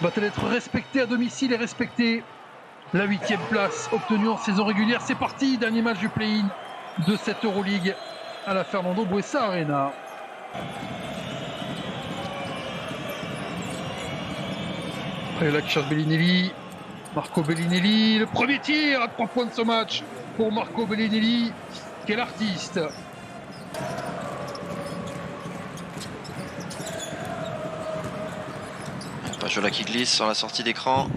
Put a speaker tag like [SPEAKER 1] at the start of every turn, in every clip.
[SPEAKER 1] Va-t-elle être respectée à domicile et respectée? La 8e place obtenue en saison régulière. C'est parti, dernier match du play-in de cette Euroleague à la Fernando Buesa Arena. Après là qui cherche Bellinelli. Marco Bellinelli, le premier tir à 3 points de ce match pour Marco Bellinelli. Quel artiste!
[SPEAKER 2] Pajola qui glisse sur la sortie d'écran.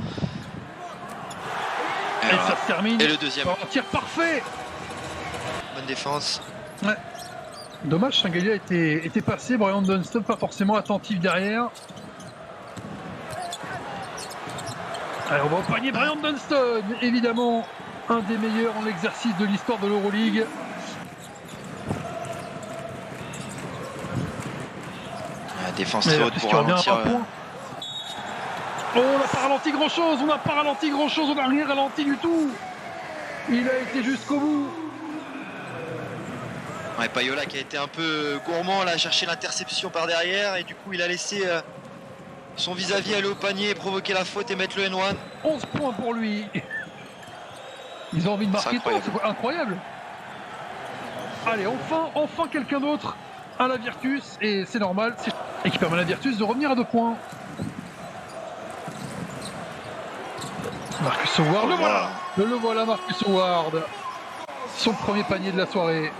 [SPEAKER 1] Et ça se termine.
[SPEAKER 2] Et le deuxième.
[SPEAKER 1] Un tir parfait.
[SPEAKER 2] Bonne défense.
[SPEAKER 1] Ouais. Dommage, Shingalia était passé. Brian Dunston pas forcément attentif derrière. Allez, on va au panier. Brian Dunston, évidemment, un des meilleurs en exercice de l'histoire de l'Euroleague.
[SPEAKER 2] La défense très haute pour ralentir.
[SPEAKER 1] Oh, on n'a pas ralenti grand-chose, on n'a rien ralenti du tout. Il a été jusqu'au bout.
[SPEAKER 2] Ouais, Payola qui a été un peu gourmand là, chercher l'interception par derrière et du coup il a laissé son vis-à-vis aller au panier, provoquer la faute et mettre le N1.
[SPEAKER 1] 11 points pour lui. Ils ont envie de marquer tout, c'est incroyable. Allez, enfin quelqu'un d'autre à la Virtus et c'est normal. Et qui permet à la Virtus de revenir à 2 points. Marcus Howard, le voilà Marcus Howard. Son premier panier de la soirée.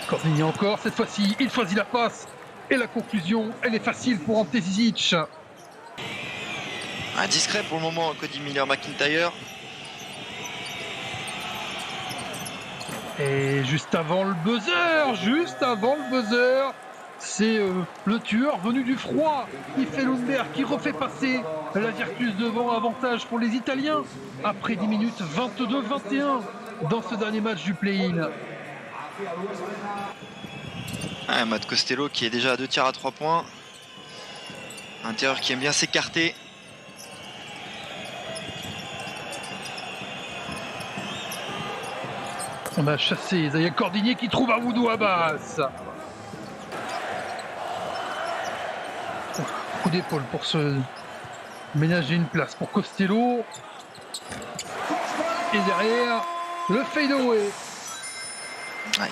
[SPEAKER 1] Cordigny encore, cette fois-ci, il choisit la passe. Et la conclusion, elle est facile pour Ante Zizic.
[SPEAKER 2] Discret pour le moment, Cody Miller-McIntyre.
[SPEAKER 1] Et juste avant le buzzer, c'est le tueur venu du froid, Yves Lundberg, qui refait passer la Virtus devant, avantage pour les Italiens, après 10 minutes 22-21 dans ce dernier match du play-in.
[SPEAKER 2] Matt Costello qui est déjà à 2 tirs à 3 points. Un tireur qui aime bien s'écarter.
[SPEAKER 1] On a chassé Zaya Cordigny qui trouve Amoudou Abbas. Coup d'épaule pour se ménager une place pour Costello. Et derrière, le fade-away.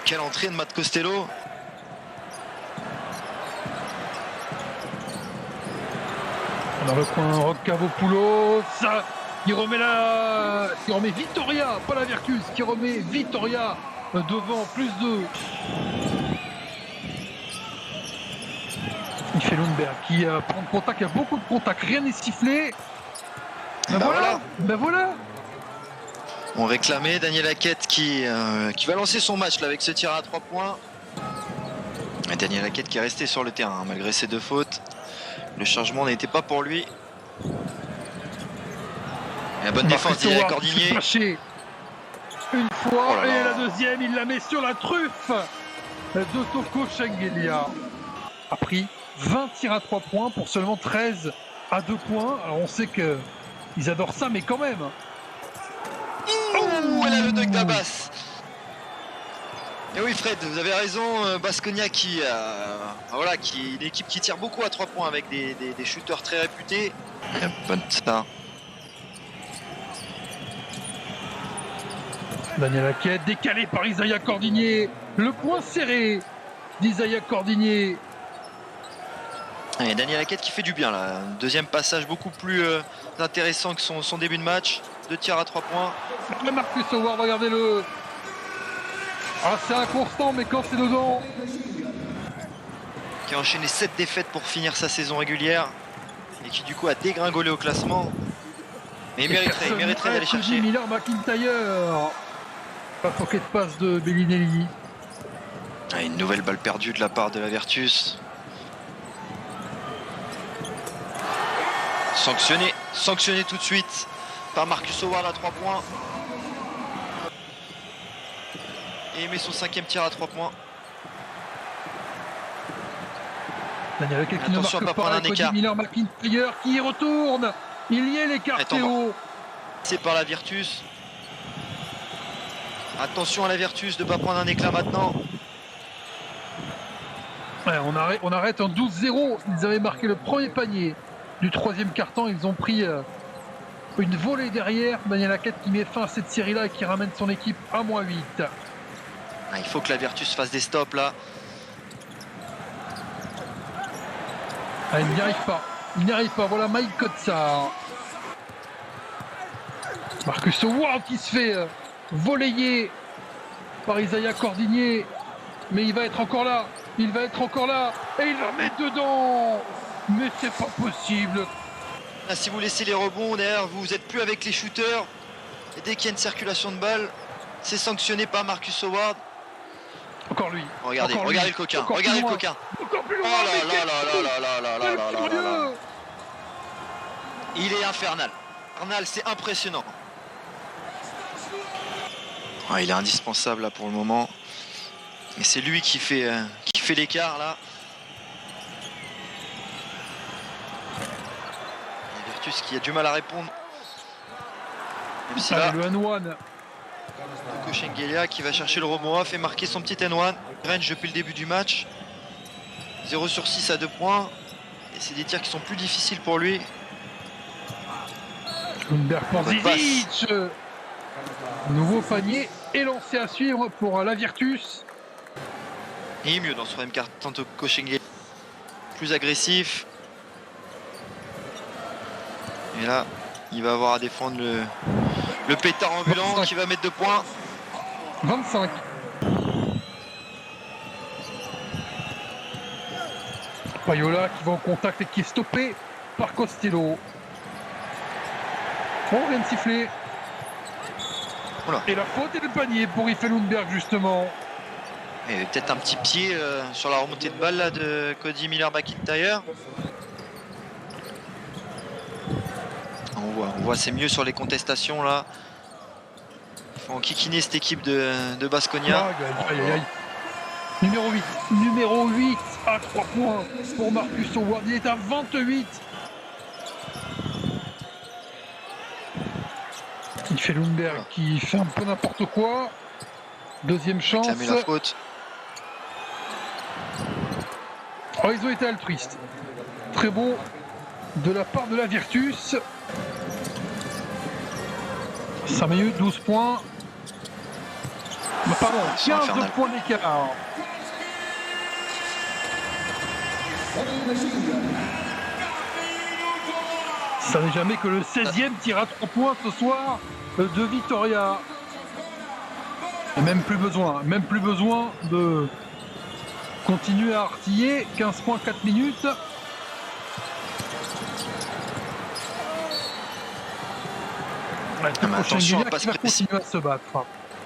[SPEAKER 2] Quelle entrée de Matt Costello.
[SPEAKER 1] Dans le coin, Rock Cavopoulos. Qui remet Vitoria, pas la Virtus, qui remet Vitoria devant, plus 2. Il fait Lundberg qui prend le contact, il y a beaucoup de contacts, rien n'est sifflé. Ben voilà.
[SPEAKER 2] On réclamait Daniel Hackett qui va lancer son match là, avec ce tir à 3 points. Et Daniel Hackett qui est resté sur le terrain malgré ses 2 fautes. Le changement n'était pas pour lui. Et la bonne défense d'Isaiah Cordigny.
[SPEAKER 1] Une fois, et la deuxième, il la met sur la truffe de Toko Shingalia. A pris 20 tirs à 3 points pour seulement 13 à 2 points. Alors on sait qu'ils adorent ça, mais quand même.
[SPEAKER 2] Elle a le dunk d'Abbas. Et oui Fred, vous avez raison, Baskonia qui est une équipe qui tire beaucoup à 3 points avec des shooters très réputés. Bonne ça.
[SPEAKER 1] Daniel Hackett décalé par Isaiah Cordigny. Le point serré d'Isaiah Cordigny.
[SPEAKER 2] Et Daniel Hackett qui fait du bien là. Un deuxième passage beaucoup plus intéressant que son début de match. 2 tirs à 3 points.
[SPEAKER 1] Le Marcus Howard, regardez-le. C'est inconstant, mais quand c'est dedans.
[SPEAKER 2] Qui a enchaîné 7 défaites pour finir sa saison régulière. Et qui du coup a dégringolé au classement. Mais il mériterait d'aller chercher.
[SPEAKER 1] Miller-McIntyre. Pas pocket pass de Bellinelli.
[SPEAKER 2] Une nouvelle balle perdue de la part de la Virtus. Sanctionné tout de suite par Marcus Howard à 3 points. Et il met son 5e tir à 3 points.
[SPEAKER 1] Daniel Hackett qui ne marque pas, Cody Miller-McIntyre qui y retourne. Il y est l'écart Théo.
[SPEAKER 2] C'est par la Virtus. Attention à la Virtus de ne pas prendre un éclat maintenant.
[SPEAKER 1] Ouais, on arrête en 12-0. Ils avaient marqué le premier panier du troisième quart-temps. Ils ont pris une volée derrière. Daniel Laquette qui met fin à cette série-là et qui ramène son équipe à -8.
[SPEAKER 2] Il faut que la Virtus fasse des stops là.
[SPEAKER 1] Ah, il n'y arrive pas. Il n'y arrive pas. Voilà Mike Kotsar. Marcus Howard qui se fait voler par Isaiah Cordigné. Mais il va être encore là. Il va être encore là. Et il va mettre dedans. Mais c'est pas possible.
[SPEAKER 2] Là, si vous laissez les rebonds, derrière, vous n'êtes plus avec les shooters. Et dès qu'il y a une circulation de balles, c'est sanctionné par Marcus Howard.
[SPEAKER 1] Encore lui.
[SPEAKER 2] Regardez,
[SPEAKER 1] Encore
[SPEAKER 2] regardez
[SPEAKER 1] lui.
[SPEAKER 2] le coquin.
[SPEAKER 1] Encore
[SPEAKER 2] Regardez
[SPEAKER 1] plus
[SPEAKER 2] le
[SPEAKER 1] loin.
[SPEAKER 2] coquin.
[SPEAKER 1] Encore plus
[SPEAKER 2] Oh
[SPEAKER 1] loin.
[SPEAKER 2] là
[SPEAKER 1] Mais
[SPEAKER 2] là là là là là là là là là là là. Il est infernal. Infernal, c'est impressionnant. Ouais, il est indispensable là pour le moment. Et c'est lui qui fait l'écart là. Et Virtus qui a du mal à répondre. Même si là,
[SPEAKER 1] Allez, le N1.
[SPEAKER 2] Koshengelia qui va chercher le rebond off et marquer son petit N1. Range depuis le début du match. 0 sur 6 à 2 points. Et c'est des tirs qui sont plus difficiles pour lui.
[SPEAKER 1] Lundberg pour
[SPEAKER 2] Bonne passe.
[SPEAKER 1] Zizic. Nouveau panier et lancé à suivre pour la Virtus.
[SPEAKER 2] Et mieux dans ce troisième quart, tantôt Koshengelia plus agressif. Et là, il va avoir à défendre le pétard ambulant
[SPEAKER 1] 25.
[SPEAKER 2] qui va mettre 2 points.
[SPEAKER 1] 25. Payola qui va en contact et qui est stoppé par Costello. Oh, rien de siffler.
[SPEAKER 2] Oula.
[SPEAKER 1] Et la faute et le panier pour Ife Lundberg justement.
[SPEAKER 2] Il y avait peut-être un petit pied sur la remontée de balle là, de Cody Miller-McIntyre. On voit c'est mieux sur les contestations là. Il faut enquiquiner cette équipe de Baskonia.
[SPEAKER 1] Aïe, aïe, aïe. Numéro 8 à 3 points pour Marcus Howard. Il est à 28. Il fait Lundberg qui fait un peu n'importe quoi. Deuxième chance.
[SPEAKER 2] Réclamer la faute.
[SPEAKER 1] Oh, ils ont été altruistes. Très bon de la part de la Virtus. 5 minutes, 12 points. Pardon, 15 points d'écart. Ça n'est jamais que le 16e tir à 3 points ce soir de Vitoria. Et même plus besoin de continuer à artiller. 15 points, 4 minutes.
[SPEAKER 2] Attention à pas
[SPEAKER 1] qui va
[SPEAKER 2] se
[SPEAKER 1] continuer à se battre.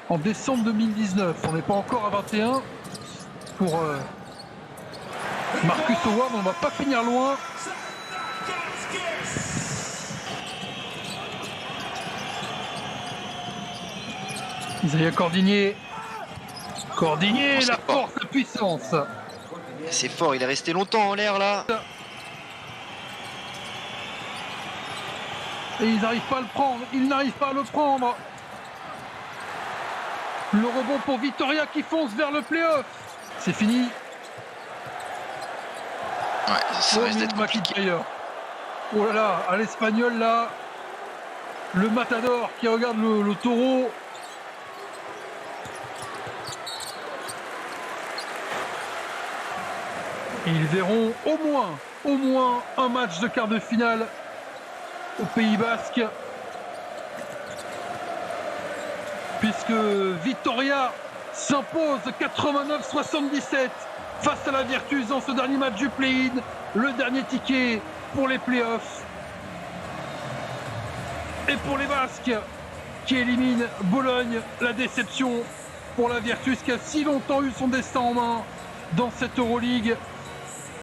[SPEAKER 1] En décembre 2019, on n'est pas encore à 21 pour Marcus Howard, on ne va pas finir loin. Isaiah Cordigné, la force, la puissance.
[SPEAKER 2] C'est fort, il est resté longtemps en l'air là.
[SPEAKER 1] Et ils n'arrivent pas à le prendre. Le rebond pour Vitoria qui fonce vers le play-off. C'est fini.
[SPEAKER 2] Ouais, ça risque d'être compliqué.
[SPEAKER 1] Oh là là, à l'espagnol là. Le matador qui regarde le taureau. Et ils verront au moins un match de quart de finale au Pays Basque. Puisque Vitoria s'impose 89-77 face à la Virtus dans ce dernier match du play-in. Le dernier ticket pour les playoffs. Et pour les Basques qui éliminent Bologne, la déception pour la Virtus qui a si longtemps eu son destin en main dans cette Euroleague.